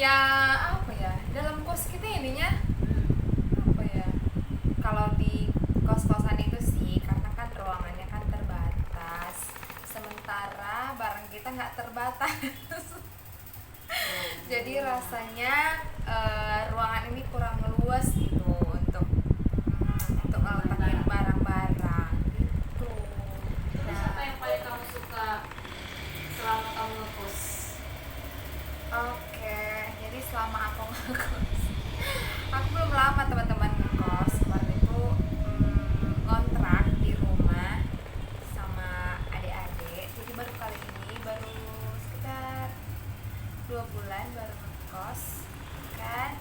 Ya apa ya, dalam kos kita ininya apa ya, kalau di kos-kosan itu sih karena kan ruangannya kan terbatas, sementara barang kita nggak terbatas. Jadi rasanya ruangan ini kurang luas gitu untuk ngeletakkan barang-barang gitu. Terus apa yang paling kamu suka selama kamu ngekos? Oke, jadi selama aku ngekos, aku belum lama teman-teman ngekos. Kemarin itu ngontrak di rumah sama adik-adik. Jadi baru kali ini, baru sekitar 2 bulan baru ngekos, kan?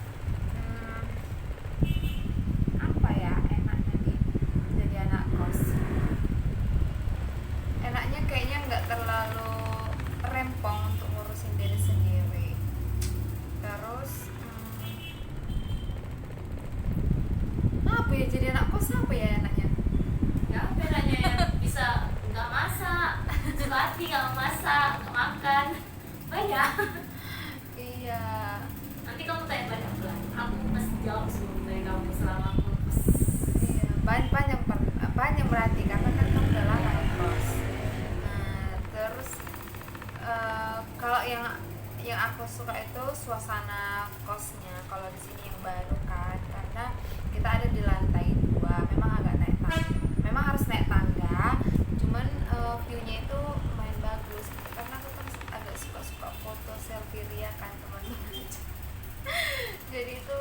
Apa ya enaknya jadi anak kos? Enaknya kayaknya nggak terlalu rempong untuk ngurusin diri sendiri. Terus apa ya jadi anak kos, apa ya enaknya? Ya bedanya ya bisa nggak masak, suka hati nggak masak, nggak makan, banyak. Iya, Nanti kamu tanya banyak lah. Aku pasti jawab sebelum dari kamu selama aku ngekos. iya, panjang berarti karena kan kamu udah lama ngekos. Nah, terus kalau yang aku suka itu suasana kosnya. Kalau di sini yang baru kan, karena kita ada di lantai 2, memang agak naik tangga. Memang harus naik tangga, cuman view-nya itu lumayan bagus. Karena aku kan agak suka foto selfie ria kan teman-teman. Jadi itu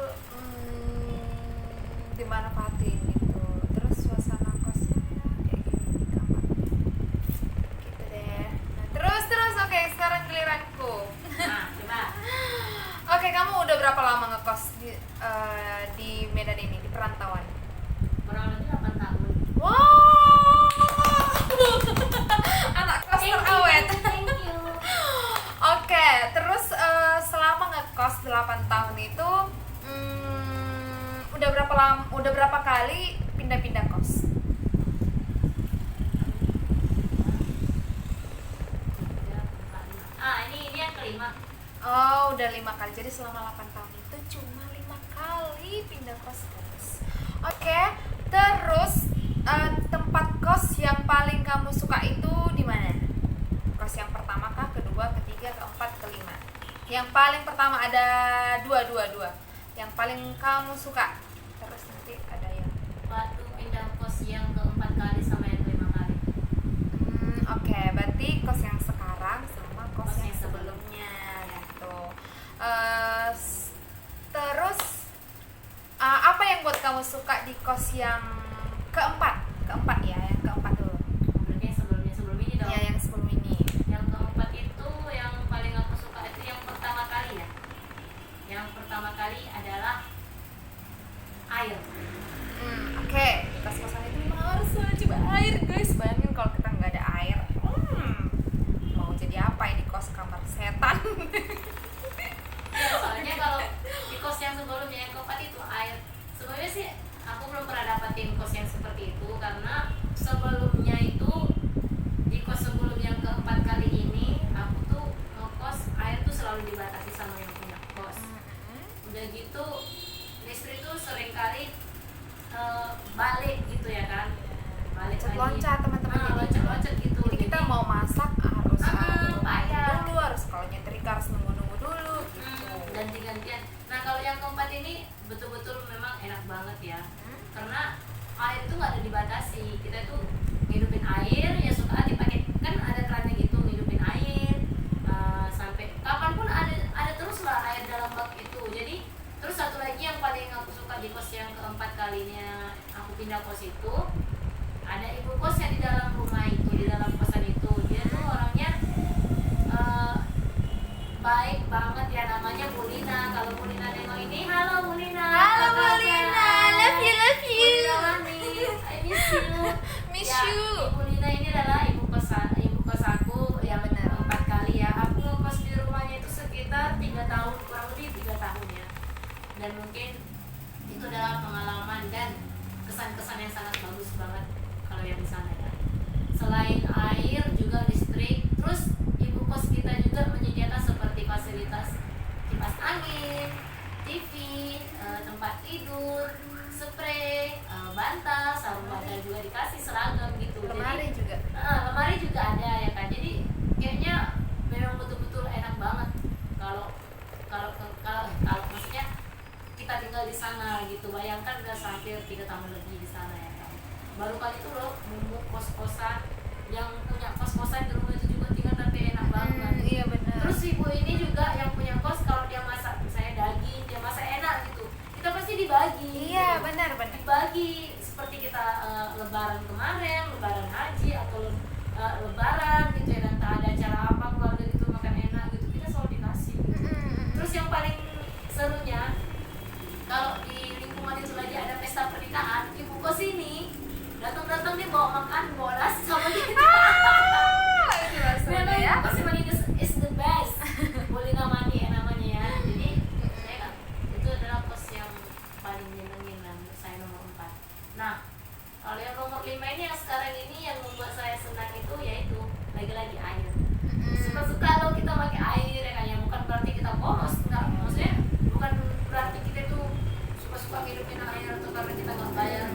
dimanfaatin gitu. Terus suasana kosnya ya kayak gini di kamar gitu deh. Nah, terus oke, sekarang giliranku. Nah, coba. Oke, kamu udah berapa lama ngekos di Medan ini, di perantauan? Kurang lebih 8 tahun. Wow, anak kos terawet. Thank you. Oke, terus selama ngekos 8 tahun itu udah berapa kali pindah-pindah kos? Ini yang kelima. Oh, udah 5 kali. Jadi selama 8 tahun itu cuma 5 kali pindah kos, guys. Oke, terus tempat kos yang paling kamu suka itu di mana? Kos yang pertama kah, kedua, ketiga, keempat, kelima? Yang paling pertama ada dua. Yang paling kamu suka. Terus nanti ada yang Waktu pindah kos yang keempat kali sama yang kelima kali. Oke, berarti kos yang sekarang sama kos Kos yang yang sebelumnya gitu. Terus apa yang buat kamu suka di kos yang keempat? Keempat ya, yang keempat dulu. Berarti yang sebelum ini dong. Ya, yang sebelum ini. Yang keempat itu yang paling aku suka itu yang pertama kali ya. Yang pertama kali adalah air. Oke, di kos-kosan itu memang harus coba air, guys. Bayangin kalau kita nggak ada air. Mau jadi apa ini kos, kamar setan? Soalnya kalau di kos yang sebelumnya yang keempat itu air. Sebenarnya sih aku belum pernah dapatin kos yang seperti itu karena sebelumnya itu di kos sebelum yang keempat kali ini aku tuh ngekos air tuh selalu dibatasi sama yang punya kos. Udah gitu listrik tuh sering kali balik gitu ya kan, balik lagi. Loncat teman-teman. Loncat-loncat gitu. Jadi kita mau masak harus bayar dulu, harus kalau nyetrika harus nunggu dulu gitu. ganti-gantian. Nah kalau yang keempat ini betul-betul memang enak banget ya, karena air itu nggak ada dibatasi. Kita tuh ngidupin air ya suka hati pakai, kan ada kerannya gitu, ngidupin air sampai kapanpun ada terus lah air dalam bak itu. Jadi terus satu lagi yang paling aku suka di kos yang keempat kalinya aku pindah kos itu, ada ibu kos yang di dalam rumah itu, di dalam kosan itu. Dia tuh orangnya baik banget ya, namanya Bu Lina. Kalau Bu Lina nengok ini, halo Bu Lina. Halo Bu Lina, love you. Bu Lina mami, I miss you. Miss Ya, you. Ibu Lina ini adalah ibu kos aku Ya, yang benar. 4 kali ya. Aku ngekos di rumahnya itu sekitar 3 tahun, kurang lebih 3 tahun ya. Dan mungkin itu adalah pengalaman dan kesan-kesan yang sangat bagus banget kalau yang di sana ya. Selain air juga listrik, terus ibu kos kita juga menyediakan seperti fasilitas kipas angin tidur, spray, bantal, sarung bantal juga dikasih, seragam gitu. Lemari juga. Lemari juga ada ya kan. Jadi kayaknya memang betul-betul enak banget kalau kalau kalau maksudnya kita tinggal di sana gitu. Bayangkan udah hampir 3 tahun lebih di sana ya kan. Baru kali itu loh nemu kos-kosan, yang punya kos-kosan di rumah itu juga tinggal tapi enak banget. Iya benar. Terus ibu ini juga yang punya kos, kalau dia masak misalnya daging, dia masak enak gitu, kita pasti dibagi. Iya gitu. benar. Dibagi seperti kita lebaran kemarin, lebaran haji atau lebaran gitu ya, dan tak ada acara apa keluarga gitu makan enak gitu, kita selalu dikasih gitu. Terus yang paling serunya kalau di lingkungan itu lagi ada pesta pernikahan, ibu kos ini datang dia bawa makan, bawa nasi sama kita. Itu rasanya Memang ya. kos emang is the best. Boleh namanya ya. Jadi saya kan itu adalah kos yang paling nyenengin lah menurut saya, nomor 4. Nah, kalau yang nomor 5 ini yang sekarang ini yang membuat saya senang itu yaitu lagi-lagi air. Suka-suka lo kita pakai air ya kan, ya bukan berarti kita boros, enggak, maksudnya bukan berarti kita tuh suka-suka hidupin air atau karena kita nggak bayar,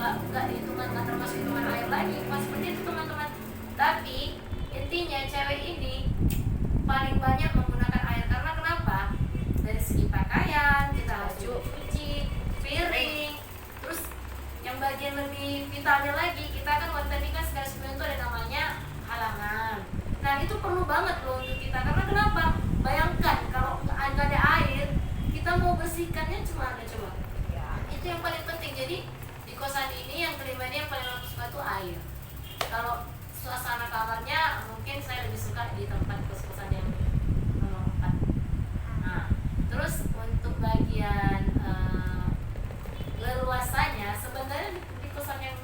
nggak dihitungan, nggak termasuk hitungan air lagi, pas seperti itu teman-teman. Tapi intinya cewek ini paling banyak menggunakan air karena kenapa? Dari segi pakaian kita harus cuci, piring, terus yang bagian lebih vitalnya lagi, kita kan wanita ini kan segala sesuatu itu ada namanya halangan. Nah itu perlu banget loh untuk kita, karena kenapa? Bayangkan kalau nggak ada air, kita mau bersihkannya cuma ada coba. Ya. Itu yang paling penting. Jadi di kosan ini yang kelima ini yang paling aku suka itu air. Kalau suasana kamarnya mungkin saya lebih suka di tempat kos-kosan yang nomor 4. Nah, terus untuk bagian leluasanya sebenarnya di kosan yang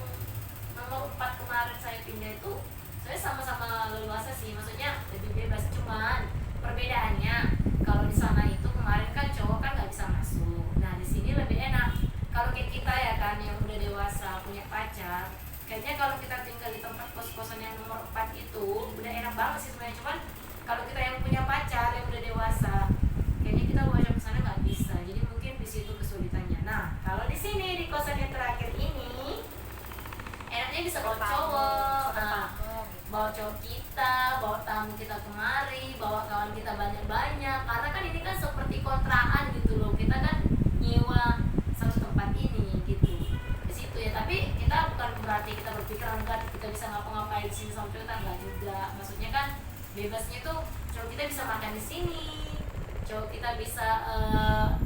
nomor 4 kemarin saya pindah itu saya sama-sama leluasa sih, maksudnya lebih bebas, cuman perbedaannya kalau di sana itu kemarin kan cowok kan nggak bisa masuk. Nah di sini lebih enak. Kalau kayak kita ya kan yang udah dewasa punya pacar, kayaknya kalau kita tinggal di tempat kos-kosan yang nomor 4 itu udah enak banget sih sebenarnya. Cuman kalau kita yang punya pacar yang udah dewasa, kayaknya kita bawa ke sana nggak bisa. Jadi mungkin di situ kesulitannya. Nah kalau di sini di kosan yang terakhir ini enaknya bisa bawa cowok, bawa cowok kita, bawa tamu kita kemari, bawa kawan kita banyak-banyak. Karena kan ini kan seperti kontrakan gitu loh, kita kan nyewa satu tempat ini gitu di situ ya. Tapi kita bukan berarti kita berpikiran enggak kita bisa ngapa-ngapain di sini sama cowok kita, enggak juga. Maksudnya kan bebasnya tuh cowok kita bisa makan di sini, cowok kita bisa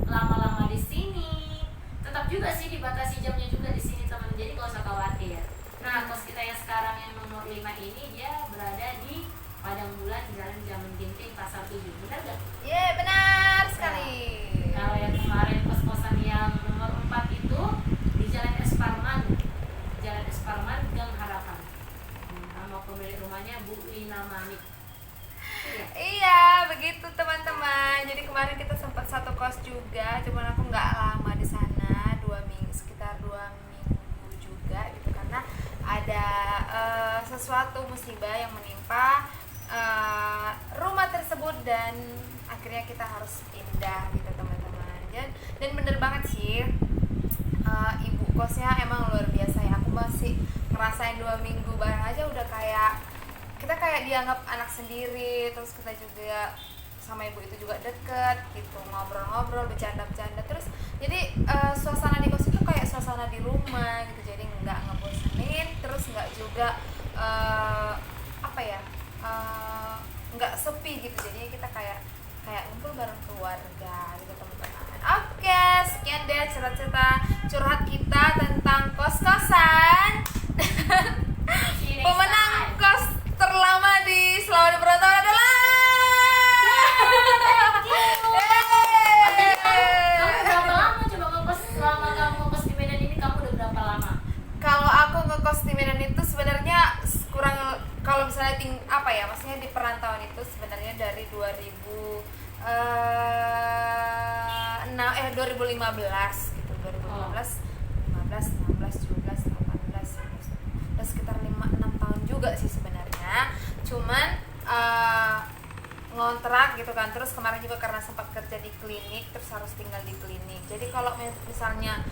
lama-lama di sini. Tetap juga sih dibatasi jamnya juga di sini teman, jadi nggak usah khawatir. Nah kos kita yang sekarang yang nomor 5 ini dia berada di Padang Bulan, Jalan Jamin Ginting, Pasar 7. Benar gak? Iya benar sekali. Kalau yang kemarin kos-kosan yang nomor 4 itu di Jalan Esparman, Jalan Esparman Gang Harapan. Nama pemilik rumahnya Bu Ina Manik. Iya begitu teman-teman. Jadi kemarin kita sempat satu kos juga, cuman aku nggak lama di sana, 2 minggu, sekitar 2 minggu juga gitu, karena ada sesuatu musibah yang menimpa rumah tersebut dan akhirnya kita harus pindah gitu teman-teman. Dan bener banget sih, ibu kosnya emang luar biasa ya. Aku masih ngerasain 2 minggu bareng aja udah kayak kita kayak dianggap anak sendiri. Terus kita juga sama ibu itu juga deket gitu, ngobrol-ngobrol, bercanda-bercanda. Terus jadi suasana di kos itu kayak suasana di rumah gitu, jadi nggak ngebosenin, terus nggak juga nggak sepi gitu. Jadi kita kayak ngumpul bareng keluarga gitu teman-teman. Oke, sekian deh curhat kita tentang kos-kosan. Pemenang kos terlama di selama di perantauan adalah Kamu berapa lama coba ngekos? Selama kamu ngekos di Medan ini kamu udah berapa lama? kalau aku ngekos di Medan itu sebenarnya kurang, kalau misalnya maksudnya di perantauan itu sebenarnya dari 2015 gitu, 2015, 16, 17, 18, udah sekitar 5-6 tahun juga sih sebenarnya. Cuman ngontrak gitu kan. Terus kemarin juga karena sempat kerja di klinik, terus harus tinggal di klinik. Jadi kalau misalnya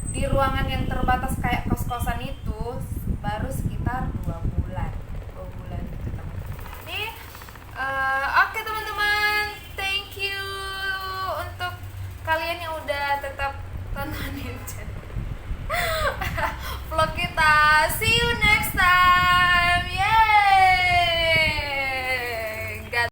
di ruangan yang terbatas kayak kos-kosan itu baru sekitar 2 bulan gitu teman-teman. Nih oke teman-teman, thank you untuk kalian yang udah tetap tontonin vlog kita. See